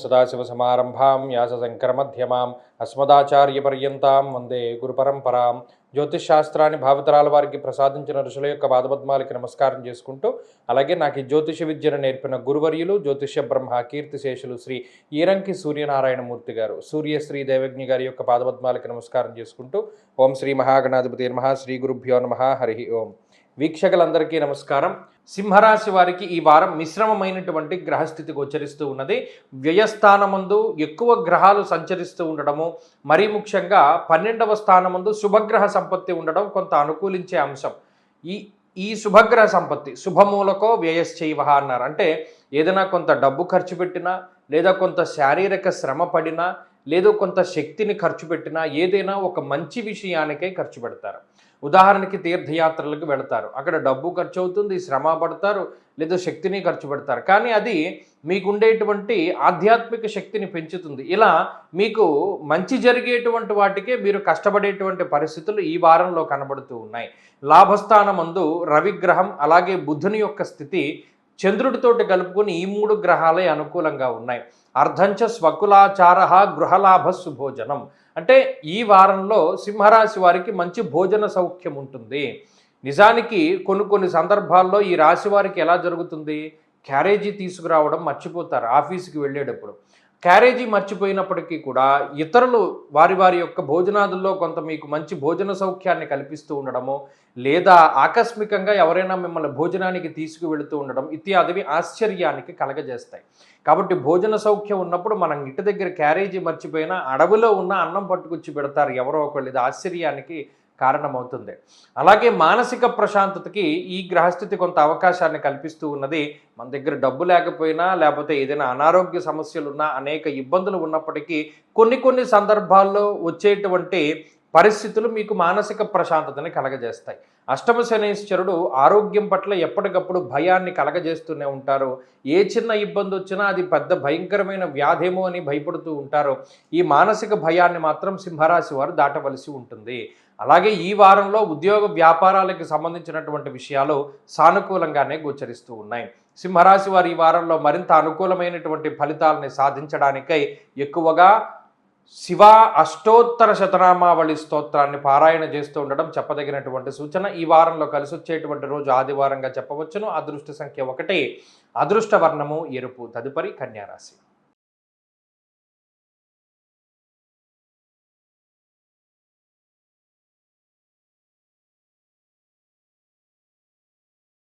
సదాశివసమారంభాం వ్యాసశంకరమధ్యమాం అస్మదాచార్యపర్యంతాం వందే గురుపరంపరాం. జ్యోతిషశాస్త్రాన్ని భావితరాల వారికి ప్రసాదించిన ఋషుల యొక్క పాదపద్మాలకి నమస్కారం చేసుకుంటూ, అలాగే నాకు ఈ జ్యోతిష విద్యను నేర్పిన గురువర్యులు జ్యోతిష బ్రహ్మ కీర్తిశేషులు శ్రీ ఈరంకి సూర్యనారాయణమూర్తి గారు, సూర్యశ్రీ దేవజ్ఞ గారి యొక్క పాదపద్మాలకి నమస్కారం చేసుకుంటూ, ఓం శ్రీ మహాగణాధిపతి నమః, శ్రీ గురుభ్యో నమః, హరి ఓం. వీక్షకులందరికీ నమస్కారం. సింహరాశి వారికి ఈ వారం మిశ్రమమైనటువంటి గ్రహస్థితి గోచరిస్తూ ఉన్నది. వ్యయస్థానమందు ఎక్కువ గ్రహాలు సంచరిస్తూ ఉండడము, మరీ ముఖ్యంగా 12వ స్థానమందు శుభగ్రహ సంపత్తి ఉండడం కొంత అనుకూలించే అంశం. ఈ శుభగ్రహ సంపత్తి శుభమూలకో వ్యయశ్చైవ అన్నారు. అంటే ఏదైనా కొంత డబ్బు ఖర్చు పెట్టినా, లేదా కొంత శారీరక శ్రమ పడినా, లేదా కొంత శక్తిని ఖర్చు పెట్టినా, ఏదైనా ఒక మంచి విషయానికై ఖర్చు పెడతారు. ఉదాహరణకి తీర్థయాత్రలకు వెళతారు, అక్కడ డబ్బు ఖర్చు అవుతుంది, శ్రమ పడతారు, లేదా శక్తిని ఖర్చు పెడతారు, కానీ అది మీకుండేటువంటి ఆధ్యాత్మిక శక్తిని పెంచుతుంది. ఇలా మీకు మంచి జరిగేటువంటి వాటికే మీరు కష్టపడేటువంటి పరిస్థితులు ఈ వారంలో కనబడుతూ ఉన్నాయి. లాభస్థానమందు రవిగ్రహం, అలాగే బుధుని యొక్క స్థితి చంద్రుడితోటి కలుపుకొని ఈ 3 గ్రహాలే అనుకూలంగా ఉన్నాయి. అర్ధంచ స్వకులాచార గృహలాభ సుభోజనం. అంటే ఈ వారంలో సింహరాశి వారికి మంచి భోజన సౌఖ్యం ఉంటుంది. నిజానికి కొన్ని సందర్భాల్లో ఈ రాశి వారికి ఎలా జరుగుతుంది, క్యారేజీ తీసుకురావడం మర్చిపోతారు. ఆఫీస్కి వెళ్ళేటప్పుడు క్యారేజీ మర్చిపోయినప్పటికీ కూడా ఇతరులు వారి యొక్క భోజనాదుల్లో కొంత మీకు మంచి భోజన సౌఖ్యాన్ని కల్పిస్తూ ఉండడము, లేదా ఆకస్మికంగా ఎవరైనా మిమ్మల్ని భోజనానికి తీసుకువెళుతూ ఉండడం ఇత్యాదివి ఆశ్చర్యానికి కలగజేస్తాయి. కాబట్టి భోజన సౌఖ్యం ఉన్నప్పుడు మనం ఇంటి దగ్గర క్యారేజీ మర్చిపోయినా అడవిలో ఉన్న అన్నం పట్టుకొచ్చి పెడతారు ఎవరో ఒకళ్ళు. ఇది ఆశ్చర్యానికి కారణమవుతుంది. అలాగే మానసిక ప్రశాంతతకి ఈ గ్రహస్థితి కొంత అవకాశాన్ని కల్పిస్తూ ఉన్నది. మన దగ్గర డబ్బు లేకపోయినా, లేకపోతే ఏదైనా అనారోగ్య సమస్యలు ఉన్నా, అనేక ఇబ్బందులు ఉన్నప్పటికీ కొన్ని సందర్భాల్లో వచ్చేటువంటి పరిస్థితులు మీకు మానసిక ప్రశాంతతని కలగజేస్తాయి. అష్టమ శనీశ్వరుడు ఆరోగ్యం పట్ల ఎప్పటికప్పుడు భయాన్ని కలగజేస్తూనే ఉంటారు. ఏ చిన్న ఇబ్బంది వచ్చినా అది పెద్ద భయంకరమైన వ్యాధేమో అని భయపడుతూ ఉంటారు. ఈ మానసిక భయాన్ని మాత్రం సింహరాశి వారు దాటవలసి ఉంటుంది. అలాగే ఈ వారంలో ఉద్యోగ వ్యాపారాలకు సంబంధించినటువంటి విషయాలు సానుకూలంగానే గోచరిస్తూ ఉన్నాయి. సింహరాశి వారు ఈ వారంలో మరింత అనుకూలమైనటువంటి ఫలితాలని సాధించడానికై ఎక్కువగా శివ అష్టోత్తర శతనామావళి స్తోత్రాన్ని పారాయణ చేస్తూ ఉండడం చెప్పదగినటువంటి సూచన. ఈ వారంలో కలిసి వచ్చేటువంటి రోజు ఆదివారంగా చెప్పవచ్చును. అదృష్ట సంఖ్య 1, అదృష్ట వర్ణము ఎరుపు. తదుపరి కన్యారాశి.